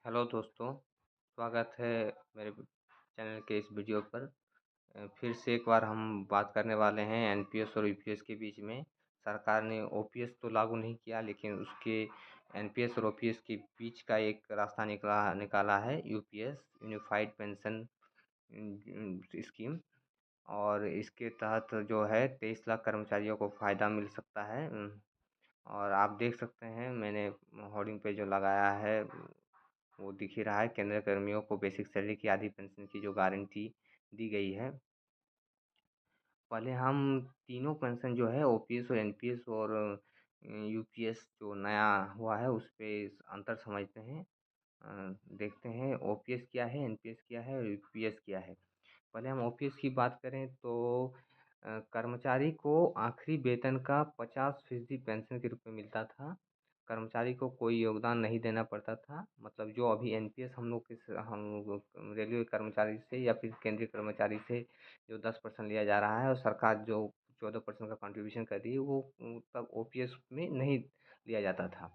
Hello दोस्तों, स्वागत है मेरे चैनल के इस वीडियो पर। फिर से एक बार हम बात करने वाले हैं एनपीएस और यूपीएस के बीच में। सरकार ने ओपीएस तो लागू नहीं किया, लेकिन उसके एनपीएस और ओपीएस के बीच का एक रास्ता निकाला है यूपीएस, यूनिफाइड पेंशन स्कीम। और इसके तहत जो है 23 लाख कर्मचारियों को फ़ायदा मिल सकता है। और आप देख सकते हैं, मैंने होर्डिंग पे जो लगाया है वो दिख ही रहा है। केंद्र कर्मियों को बेसिक सैलरी की आधी पेंशन की जो गारंटी दी गई है। पहले हम तीनों पेंशन जो है ओपीएस और एनपीएस और यूपीएस जो नया हुआ है उस पे अंतर समझते हैं। देखते हैं ओपीएस क्या है, एनपीएस क्या है और यूपीएस क्या है। पहले हम ओपीएस की बात करें तो कर्मचारी को आखिरी वेतन का 50% पेंशन के रूप में मिलता था। कर्मचारी को कोई योगदान नहीं देना पड़ता था। मतलब जो अभी एनपीएस हम लोग रेलवे कर्मचारी से या फिर केंद्रीय कर्मचारी से जो 10% लिया जा रहा है और सरकार जो 14% का कंट्रीब्यूशन कर रही है, वो तब ओपीएस में नहीं लिया जाता था।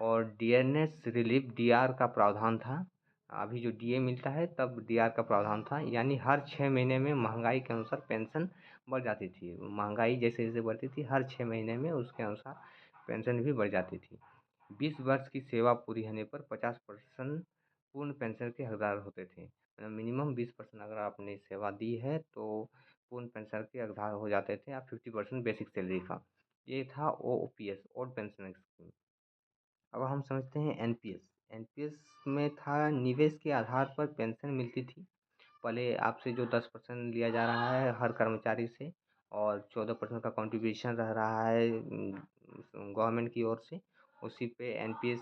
और डियरनेस रिलीफ डीआर का प्रावधान था। अभी जो डीए मिलता है तब डीआर का प्रावधान था, यानी हर 6 महीने में महंगाई के अनुसार पेंशन बढ़ जाती थी। महंगाई जैसे जैसे बढ़ती थी, हर 6 महीने में उसके अनुसार पेंशन भी बढ़ जाती थी। 20 वर्ष की सेवा पूरी होने पर 50% पूर्ण पेंशन के हकदार होते थे। मतलब मिनिमम 20% अगर आपने सेवा दी है तो पूर्ण पेंशन के हकदार हो जाते थे आप 50% बेसिक सैलरी का। ये था ओपीएस, ओल्ड पेंशन स्कीम। अब हम समझते हैं एनपीएस। एनपीएस में था निवेश के आधार पर पेंशन मिलती थी। पहले आपसे जो 10% लिया जा रहा है हर कर्मचारी से, और 14% का कंट्रीब्यूशन रह रहा है गवर्नमेंट की ओर से। उसी पे एनपीएस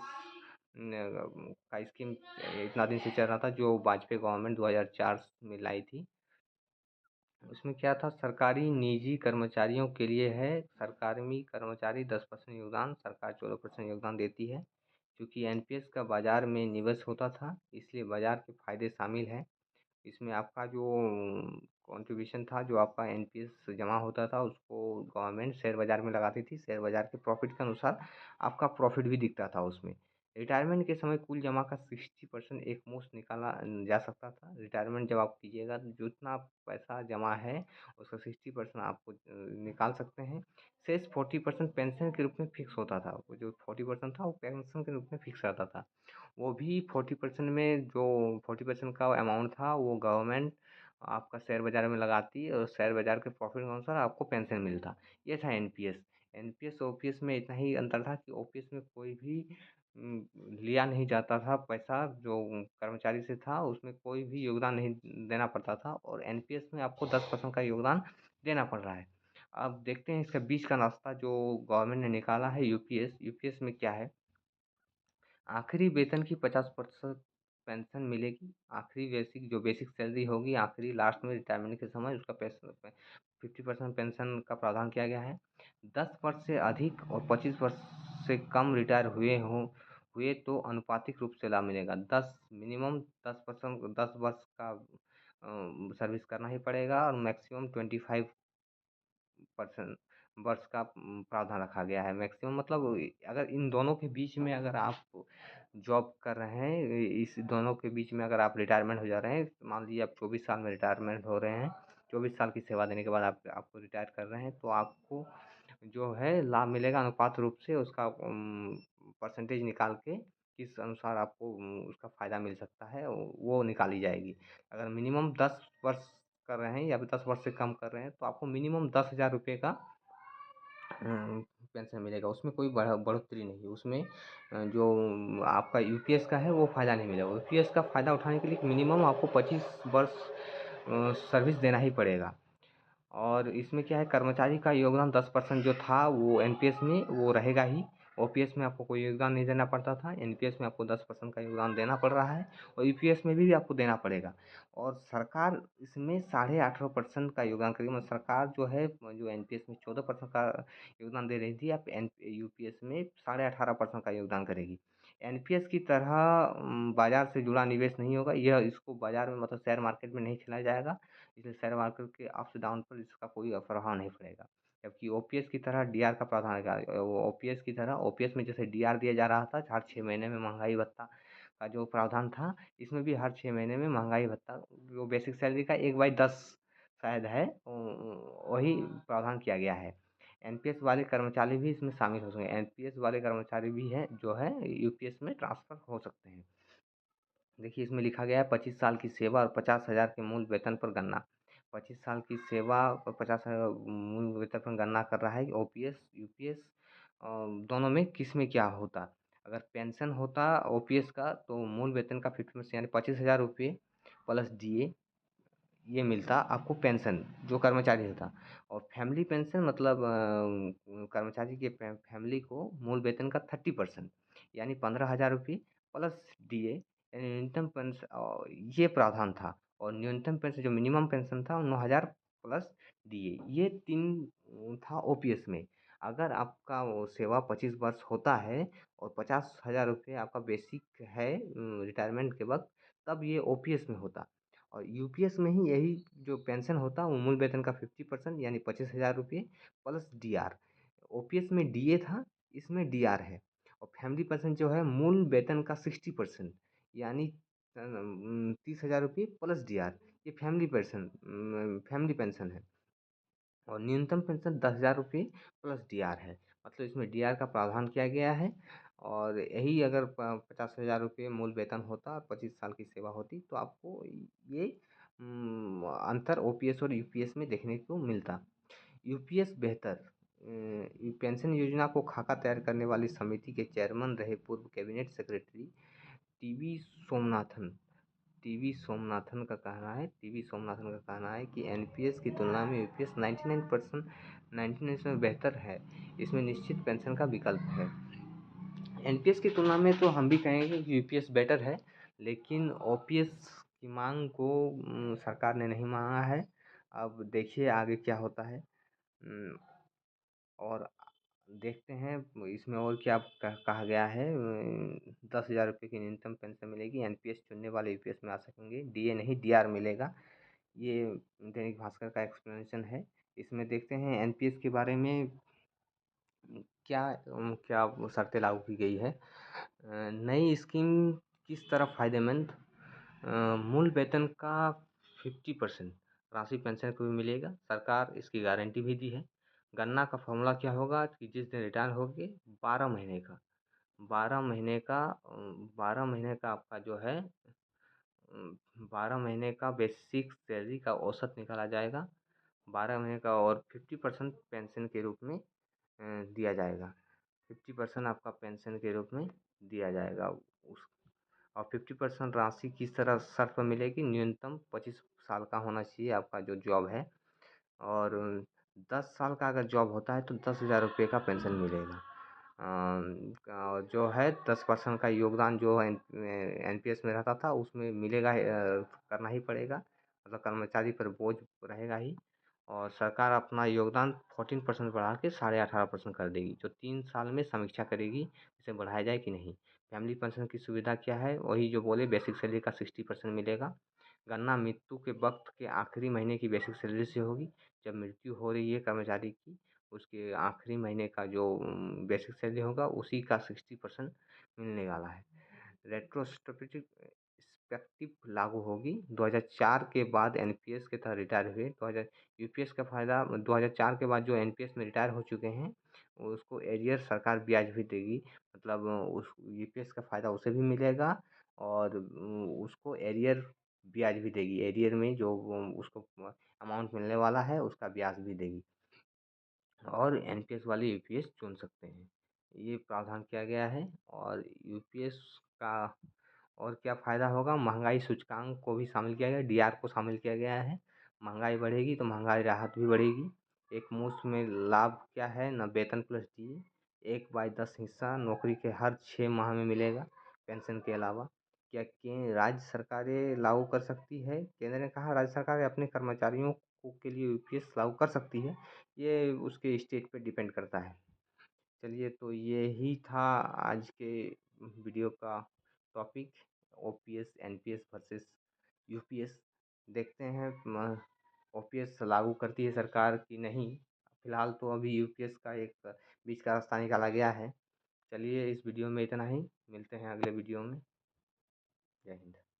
का स्कीम इतना दिन से चल रहा था, जो वाजपेयी गवर्नमेंट 2004 में लाई थी। उसमें क्या था, सरकारी निजी कर्मचारियों के लिए है। सरकारी कर्मचारी 10% योगदान, सरकार 14% योगदान देती है। क्योंकि एनपीएस का बाजार में निवेश होता था, इसलिए बाजार के फायदे शामिल हैं। इसमें आपका जो कंट्रीब्यूशन था, जो आपका एनपीएस जमा होता था, उसको गवर्नमेंट शेयर बाजार में लगाती थी। शेयर बाजार के प्रॉफिट के अनुसार आपका प्रॉफिट भी दिखता था उसमें। रिटायरमेंट के समय कुल जमा का 60% एक मुश्त निकाला जा सकता था। रिटायरमेंट जब आप कीजिएगा तो जितना पैसा जमा है उसका 60% आपको निकाल सकते हैं। शेष 40% पेंशन के रूप में फिक्स होता था। वो जो 40% था वो पेंशन के रूप में फिक्स रहता था। वो भी 40% में जो 40% का अमाउंट था वो गवर्नमेंट आपका शेयर बाजार में लगाती और शेयर बाजार के प्रॉफिट के अनुसार आपको पेंशन मिलता। ये था एनपीएस। एनपीएस ओपीएस में इतना ही अंतर था कि ओपीएस में कोई भी लिया नहीं जाता था पैसा, जो कर्मचारी से था उसमें कोई भी योगदान नहीं देना पड़ता था, और एनपीएस में आपको 10% का योगदान देना पड़ रहा है। अब देखते हैं इसका बीच का रास्ता जो गवर्नमेंट ने निकाला है यूपीएस। यूपीएस में क्या है, आखिरी वेतन की 50% पेंशन मिलेगी। आखिरी बेसिक सैलरी होगी, आखिरी लास्ट में रिटायरमेंट के समय उसका पैसा 50% पेंशन का प्रावधान किया गया है। 10 वर्ष से अधिक और 25 वर्ष से कम रिटायर हुए तो अनुपातिक रूप से लाभ मिलेगा। 10 वर्ष का सर्विस करना ही पड़ेगा, और मैक्सिमम 25% वर्ष का प्रावधान रखा गया है। मैक्सिमम मतलब अगर इन दोनों के बीच में अगर आप जॉब कर रहे हैं, इस दोनों के बीच में अगर आप रिटायरमेंट हो जा रहे हैं, मान लीजिए आप 24 साल में रिटायरमेंट हो रहे हैं, 24 साल की सेवा देने के बाद आपको रिटायर कर रहे हैं, तो आपको जो है लाभ मिलेगा अनुपात रूप से उसका परसेंटेज निकाल के किस अनुसार आपको उसका फ़ायदा मिल सकता है वो निकाली जाएगी। अगर मिनिमम 10 वर्ष कर रहे हैं या फिर 10 वर्ष से कम कर रहे हैं तो आपको मिनिमम 10,000 रुपये का पेंशन मिलेगा। उसमें कोई बढ़ोतरी नहीं है। उसमें जो आपका यूपीएस का है वो फ़ायदा नहीं मिलेगा। यूपीएस का फ़ायदा उठाने के लिए मिनिमम आपको 25 वर्ष सर्विस देना ही पड़ेगा। और इसमें क्या है, कर्मचारी का योगदान 10% जो था वो एनपीएस में वो रहेगा ही। ओपीएस में आपको कोई योगदान नहीं देना पड़ता था, एनपीएस में आपको 10% का योगदान देना पड़ रहा है, और यूपीएस में भी आपको देना पड़ेगा। और सरकार इसमें 18.5% का योगदान करेगी। मतलब सरकार जो है, जो एनपीएस में 14% का योगदान दे रही थी, अब यूपीएस में 18.5% का योगदान करेगी। एनपीएस की तरह बाजार से जुड़ा निवेश नहीं होगा। यह इसको बाजार में मतलब शेयर मार्केट में नहीं खेला जाएगा, इसलिए शेयर मार्केट के अप्स डाउन पर इसका कोई प्रभाव नहीं पड़ेगा। जबकि ओपीएस की तरह डीआर का प्रावधान रहेगा। ओपीएस की तरह ओपीएस में जैसे डीआर दिया जा रहा था, हर 6 महीने में महंगाई भत्ता का जो प्रावधान था, इसमें भी हर 6 महीने में महँगाई भत्ता जो बेसिक सैलरी का 1/10 शायद है, वही प्रावधान किया गया है। एनपीएस वाले कर्मचारी भी इसमें शामिल हो सकें। एनपीएस वाले कर्मचारी भी हैं जो है यूपीएस में ट्रांसफ़र हो सकते हैं। देखिए इसमें लिखा गया है 25 साल की सेवा और 50,000 के मूल वेतन पर गणना। 25 साल की सेवा और 50,000 मूल वेतन पर गणना कर रहा है कि ओपीएस, यूपीएस दोनों में किस में क्या होता। अगर पेंशन होता ओपीएस का तो मूल वेतन का 50% यानी 25,000 रुपये प्लस डीए ये मिलता आपको पेंशन जो कर्मचारी होता। और फैमिली पेंशन मतलब कर्मचारी के फैमिली को मूल वेतन का 30% यानी 15,000 रुपये प्लस डीए यानी न्यूनतम ये प्रावधान था। और न्यूनतम पेंशन जो मिनिमम पेंशन था 9,000 प्लस डीए, ये 3 था ओपीएस में। अगर आपका वो सेवा 25 वर्ष होता है और 50,000 रुपये आपका बेसिक है रिटायरमेंट के वक्त, तब ये ओपीएस में होता। और यूपीएस में ही यही जो पेंशन होता वो मूल वेतन का 50% यानी 25,000 रुपये प्लस डीआर। ओपीएस में डीए था, इसमें डीआर है। और फैमिली पेंशन जो है मूल वेतन का 60% यानी 30,000 रुपये प्लस डीआर, ये फैमिली पेंशन है। और न्यूनतम पेंशन 10,000 रुपये प्लस डीआर है। मतलब इसमें डीआर का प्रावधान किया गया है। और यही अगर 50,000 रुपये मूल वेतन होता और 25 साल की सेवा होती तो आपको ये अंतर ओपीएस और यूपीएस में देखने को मिलता। यूपीएस बेहतर। पेंशन योजना को खाका तैयार करने वाली समिति के चेयरमैन रहे पूर्व cabinet secretary TV Somanathan. TV Somanathan का कहना है कि एनपीएस की तुलना में यूपीएस 99% बेहतर है। इसमें निश्चित पेंशन का विकल्प है। एनपीएस की तुलना में तो हम भी कहेंगे कि यूपीएस बेटर है, लेकिन ओपीएस की मांग को सरकार ने नहीं माना है। अब देखिए आगे क्या होता है। और देखते हैं इसमें और क्या कहा गया है। 10,000 रुपये की न्यूनतम पेंशन मिलेगी। एनपीएस चुनने वाले यूपीएस में आ सकेंगे। डीए नहीं डीआर मिलेगा। ये दैनिक भास्कर का एक्सप्लेनेशन है। इसमें देखते हैं एनपीएस के बारे में क्या क्या शर्तें लागू की गई है। नई स्कीम किस तरह फ़ायदेमंद। मूल वेतन का 50% राशि पेंशन को भी मिलेगा। सरकार इसकी गारंटी भी दी है। गणना का फॉर्मूला क्या होगा कि जिस दिन रिटायर होगे 12 महीने का 12 महीने का आपका जो है 12 महीने का बेसिक सैलरी का औसत निकाला जाएगा। 12 महीने का और 50% पेंशन के रूप में दिया जाएगा। 50% आपका पेंशन के रूप में दिया जाएगा। उस और 50% राशि किस तरह शर्त पर मिलेगी। न्यूनतम 25 साल का होना चाहिए आपका जो जॉब है। और 10 साल का अगर जॉब होता है तो 10,000 रुपये का पेंशन मिलेगा। और जो है 10% का योगदान जो एनपीएस में रहता था उसमें मिलेगा, करना ही पड़ेगा। मतलब कर्मचारी पर बोझ रहेगा ही। और सरकार अपना योगदान 14% बढ़ा के 18.5% कर देगी, जो 3 साल में समीक्षा करेगी इसे बढ़ाया जाए कि नहीं। फैमिली पेंशन की सुविधा क्या है, वही जो बोले बेसिक सैलरी का 60% मिलेगा। गणना मृत्यु के वक्त के आखिरी महीने की बेसिक सैलरी से होगी। जब मृत्यु हो रही है कर्मचारी की, उसके आखिरी महीने का जो बेसिक सैलरी होगा उसी का 60% मिलने वाला है। रेट्रोस्पेक्टिव लागू होगी 2004 के बाद एनपीएस के तहत रिटायर हुए 2000। यूपीएस का फ़ायदा 2004 के बाद जो एनपीएस में रिटायर हो चुके हैं उसको एरियर सरकार ब्याज भी देगी। मतलब उस यूपीएस का फ़ायदा उसे भी मिलेगा। और उसको एरियर ब्याज भी देगी। एरियर में जो उसको अमाउंट मिलने वाला है उसका ब्याज भी देगी। और एनपीएस वाले यूपीएस चुन सकते हैं। ये प्रावधान किया गया है। और यूपीएस का और क्या फ़ायदा होगा, महंगाई सूचकांक को भी शामिल किया गया है, डीआर को शामिल किया गया है। महंगाई बढ़ेगी तो महंगाई राहत भी बढ़ेगी। एक मुश्त में लाभ क्या है न, वेतन प्लस डीए 1/10 हिस्सा नौकरी के हर 6 माह में मिलेगा पेंशन के अलावा। क्या राज्य सरकारें लागू कर सकती है। केंद्र ने कहा राज्य सरकारें अपने कर्मचारियों के लिए यूपीएस लागू कर सकती है। ये उसके स्टेट पे डिपेंड करता है। चलिए तो यही था आज के वीडियो का topic, OPS NPS versus UPS. देखते हैं ओपीएस लागू करती है सरकार कि नहीं। फिलहाल तो अभी यूपीएस का एक बीच का रास्ता निकाला गया है। चलिए इस वीडियो में इतना ही, मिलते हैं अगले वीडियो में। जय हिंद।